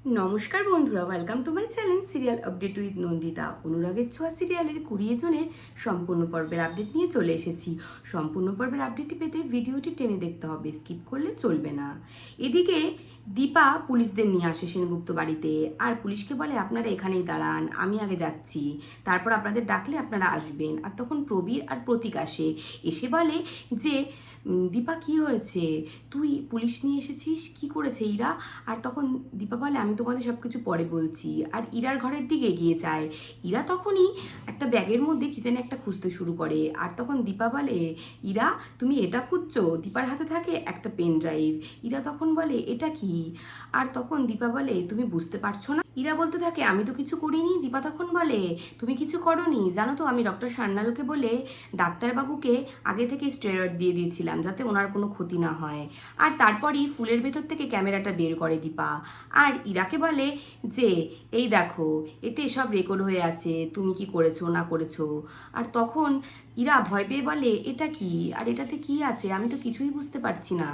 নমস্কার বন্ধুরা, welcome to my channel serial update with Nandita. অনুরাগের ছোঁয়া সিরিয়ালের 20 জনের সম্পূর্ণ পর্বের আপডেট নিয়ে চলে এসেছি। সম্পূর্ণ পর্বের আপডেটটি পেতে ভিডিওটি টেনে দেখতে হবে, স্কিপ করলে চলবে না। এদিকে দীপা পুলিশদের নিয়ে আসে সেনগুপ্ত বাড়িতে, আর পুলিশকে বলে আপনারা এখানেই দাঁড়ান, আমি আগে যাচ্ছি, তারপর আপনাদের ডাকলে আপনারা আসবেন। আর তখন প্রবীর আর প্রতীক আসে, এসে বলে যে দীপা কি হয়েছে, তুই পুলিশ নিয়ে এসেছিস, কি করেছে ইরা? আর তখন দীপা বলে আমি তোমাদের সব কিছু পরে বলছি, আর ইরার ঘরের দিকে এগিয়ে যায়। ইরা তখনই একটা ব্যাগের মধ্যে কি জানি একটা খুঁজতে শুরু করে, আর তখন দীপা বলে ইরা তুমি এটা খুঁজছো? দীপার হাতে থাকে একটা পেন ড্রাইভ। ইরা তখন বলে এটা কি? আর তখন দীপা বলে তুমি বুঝতে পারছো না? ইরা বলতে থাকে আমি তো কিছু করিনি। দীপা তখন বলে তুমি কিছু করনি, জানো তো আমি ডক্টর সান্যালকে বলে ডাক্তারবাবুকে আগে থেকে স্টেরয়েড দিয়ে দিয়েছিলাম যাতে ওনার কোনো ক্ষতি না হয়। আর তারপরই ফুলের ভেতর থেকে ক্যামেরাটা বের করে দীপা, আর ইরাকে বলে যে এই দেখো এতে সব রেকর্ড হয়ে আছে, তুমি কি করেছো না করেছো। আর তখন ইরা ভয় পেয়ে বলে এটা কি, আর এটাতে কি আছে, আমি তো কিছুই বুঝতে পারছি না।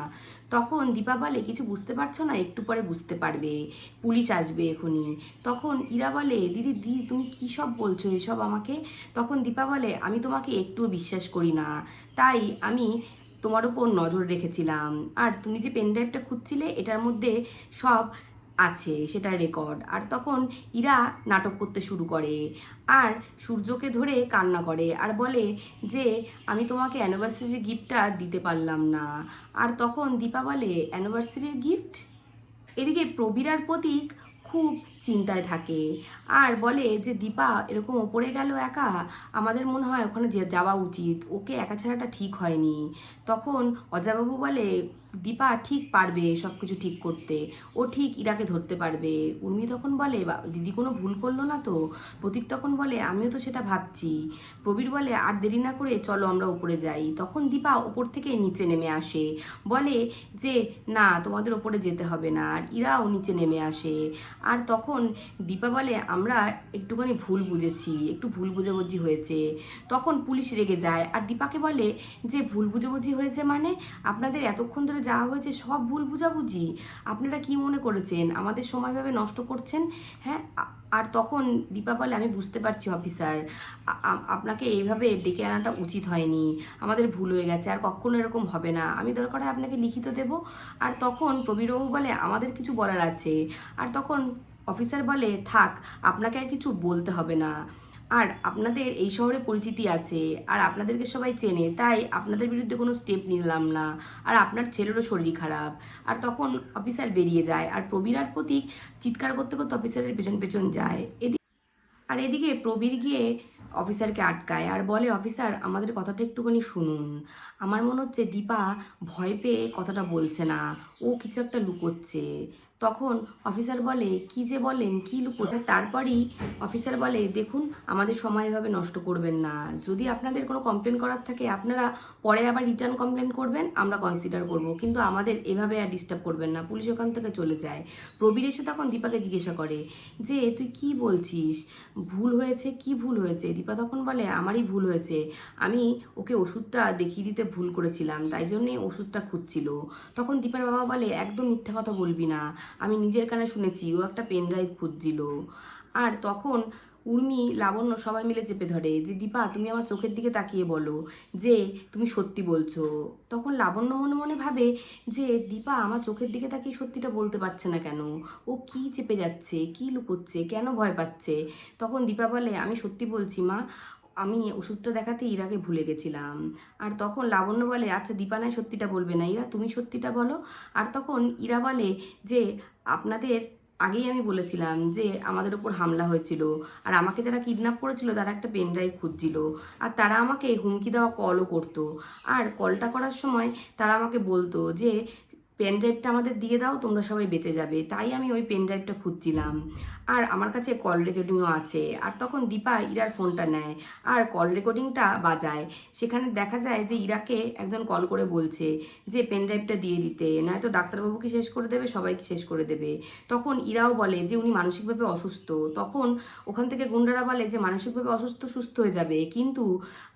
তখন দীপা বলে কিছু বুঝতে পারছো না, একটু পরে বুঝতে পারবে, পুলিশ আসবে এখনই। তখন ইরা বলে দিদি তুমি কী সব বলছো এসব আমাকে? তখন দীপা বলে আমি তোমাকে একটুও বিশ্বাস করি না, তাই আমি তোমার উপর নজর রেখেছিলাম। আর তুমি যে পেন ড্রাইভটা খুঁজছিলে এটার মধ্যে সব আছে, সেটার রেকর্ড। আর তখন ইরা নাটক করতে শুরু করে, আর সূর্যকে ধরে কান্না করে, আর বলে যে আমি তোমাকে অ্যানিভার্সারির গিফটটা দিতে পারলাম না। আর তখন দীপা বলে অ্যানিভার্সারির গিফট? এদিকে প্রবীর আর প্রতীক খুব চিন্তায় থাকে, আর বলে যে দীপা এরকম ওপরে গেল একা, আমাদের মনে হয় ওখানে যাওয়া উচিত, ওকে একা ছাড়াটা ঠিক হয়নি। তখন অজয়বাবু বলে দীপা ঠিক পারবে সব কিছু ঠিক করতে, ও ঠিক ইরাকে ধরতে পারবে। উর্মি তখন বলে দিদি কোনো ভুল করলো না তো? প্রতীক তখন বলে আমিও তো সেটা ভাবছি। প্রবীর বলে আর দেরি না করে চলো আমরা উপরে যাই। তখন দীপা ওপর থেকে নিচে নেমে আসে, বলে যে না তোমাদের ওপরে যেতে হবে না, আর ইরাও নিচে নেমে আসে। আর তখন দীপা বলে আমরা একটুখানি ভুল বুঝেছি, একটু ভুল বুঝাবুঝি হয়েছে। তখন পুলিশ রেগে যায়, আর দীপাকে বলে যে ভুল বুঝাবুঝি হয়েছে মানে? আপনাদের এতক্ষণ ধরে যাওয়া হয়েছে সব ভুল বুঝাবুঝি? আপনারা কি মনে করেছেন আমাদের সময়ভাবে নষ্ট করছেন? হ্যাঁ। আর তখন দীপা বলে আমি বুঝতে পারছি অফিসার, আপনাকে এইভাবে ডেকে আনাটা উচিত হয়নি, আমাদের ভুল হয়ে গেছে, আর কখনো এরকম হবে না, আমি দরকার হয় আপনাকে লিখিত দেব। আর তখন প্রবীরবাবু বলে আমাদের কিছু বলার আছে। আর তখন অফিসার বলে থাক, আপনাকে আর কিছু বলতে হবে না, আর আপনাদের এই শহরে পরিচিতি আছে, আর আপনাদেরকে সবাই চেনে, তাই আপনাদের বিরুদ্ধে কোনো স্টেপ নিলাম না, আর আপনার ছেলেরও শরীর খারাপ। আর তখন অফিসার বেরিয়ে যায়, আর প্রবীর আর প্রতীক চিৎকার করতে করতে অফিসারের পেছন পেছন যায়। আর এদিকে প্রবীর গিয়ে অফিসারকে আটকায়, আর বলে অফিসার আমাদের কথাটা একটুখানি শুনুন, আমার মনে হচ্ছে দীপা ভয় পেয়ে কথাটা বলছে না, ও কিছু একটা লুকোচ্ছে। তখন অফিসার বলে কি যে বলেন, কি লুকোচ্ছে? তারপরই অফিসার বলে দেখুন আমাদের সময় এভাবে নষ্ট করবেন না, যদি আপনাদের কোনো কমপ্লেন করার থাকে আপনারা পরে আবার রিটার্ন কমপ্লেন করবেন, আমরা কনসিডার করব, কিন্তু আমাদের এভাবে আর ডিস্টার্ব করবেন না। পুলিশ ওখান থেকে চলে যায়। প্রবীর এসে তখন দীপাকে জিজ্ঞাসা করে যে তুই কি বলছিস, ভুল হয়েছে? কি ভুল হয়েছে? দীপা তখন বলে আমারই ভুল হয়েছে, আমি ওকে ওষুধটা দেখিয়ে দিতে ভুল করেছিলাম, তাই জন্যে ওষুধটা খুঁজছিল। তখন দীপার বাবা বলে একদম মিথ্যা কথা বলবি না, আমি নিজের কানে শুনেছি ও একটা পেন ড্রাইভ খুঁজছিল। আর তখন উর্মি লাবণ্য সবাই মিলে চেপে ধরে যে দীপা তুমি আমার চোখের দিকে তাকিয়ে বলো যে তুমি সত্যি বলছো। তখন লাবণ্য মনে মনে ভাবে যে দীপা আমার চোখের দিকে তাকিয়ে সত্যিটা বলতে পারছে না কেন, ও কি চেপে যাচ্ছে, কি লুকোচ্ছে, কেন ভয় পাচ্ছে? তখন দীপা বলে আমি সত্যি বলছি মা, আমি ওষুধটা দেখাতে ইরাকে ভুলে গেছিলাম। আর তখন লাবণ্য বলে আচ্ছা দীপা নয় সত্যিটা বলবে না, ইরা তুমি সত্যিটা বলো। আর তখন ইরা বলে যে আপনাদের আগেই আমি বলেছিলাম যে আমাদের ওপর হামলা হয়েছিল, আর আমাকে যারা কিডন্যাপ করেছিল তারা একটা পেন ড্রাইভ খুঁজছিল, আর তারা আমাকে হুমকি দেওয়া কলও করতো। আর কলটা করার সময় তারা আমাকে বলতো যে পেন ড্রাইভটা আমাদের দিয়ে দাও, তোমরা সবাই বেঁচে যাবে, তাই আমি ওই পেন ড্রাইভটা খুঁজছিলাম, আর আমার কাছে কল রেকর্ডিংও আছে। আর তখন দীপা ইরার ফোনটা নেয়, আর কল রেকর্ডিংটা বাজায়। সেখানে দেখা যায় যে ইরাকে একজন কল করে বলছে যে পেন ড্রাইভটা দিয়ে দিতে, নয়তো ডাক্তারবাবুকে শেষ করে দেবে, সবাইকে শেষ করে দেবে। তখন ইরাও বলে যে উনি মানসিকভাবে অসুস্থ। তখন ওখান থেকে গুন্ডারা বলে যে মানসিকভাবে অসুস্থ সুস্থ হয়ে যাবে, কিন্তু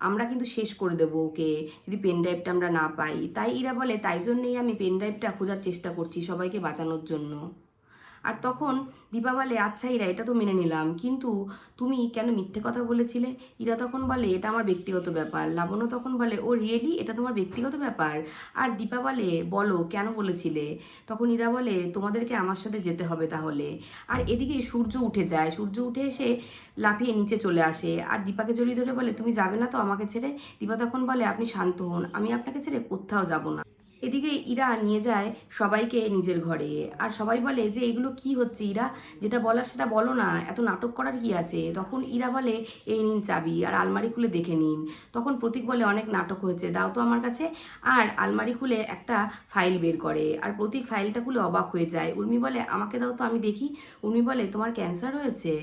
আমরা কিন্তু শেষ করে দেবো ওকে যদি পেন ড্রাইভটা আমরা না পাই। তাই ইরা বলে তাই জন্যেই আমি পেন ড্রাইভটা খোঁজার চেষ্টা করছি সবাইকে বাঁচানোর জন্য। আর তখন দীপা বলে আচ্ছা ইরা, এটা তো মেনে নিলাম, কিন্তু তুমি কেন মিথ্যে কথা বলেছিলে? ইরা তখন বলে এটা আমার ব্যক্তিগত ব্যাপার। লাবণ্য তখন বলে ও রিয়েলি, এটা তোমার ব্যক্তিগত ব্যাপার? আর দীপা বলে বলো কেন বলেছিলে? তখন ইরা বলে তোমাদেরকে আমার সাথে যেতে হবে তাহলে। আর এদিকে সূর্য উঠে যায়, সূর্য উঠে এসে লাফিয়ে নিচে চলে আসে আর দীপাকে জড়িয়ে ধরে বলে তুমি যাবে না তো আমাকে ছেড়ে? দীপা তখন বলে আপনি শান্ত হন, আমি আপনাকে ছেড়ে কোথাও যাব না। এদিকে ইরা নিয়ে যায় সবাইকে নিজের ঘরে, আর সবাই বলে যে এগুলো কি হচ্ছে ইরা, যেটা বলার সেটা বলো না, এত নাটক করার কি আছে? তখন ইরা বলে এই নিন চাবি, আর আলমারি খুলে দেখে নিন। তখন প্রতীক বলে অনেক নাটক হয়েছে, দাও তো আমার কাছে। আর আলমারি খুলে একটা ফাইল বের করে, আর প্রতীক ফাইলটা খুলে অবাক হয়ে যায়। উর্মি বলে আমাকে দাও তো আমি দেখি। উর্মি বলে তোমার ক্যান্সার হয়েছে?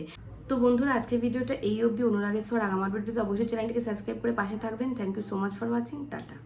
তো বন্ধুরা, আজকের ভিডিওটা এই অবধি। অনুরাগের ছোঁয়ার আগামার ভিডিওতে অবশ্যই চ্যানেলটিকে সাবস্ক্রাইব করে পাশে থাকবেন। Thank you so much for watching. Tata.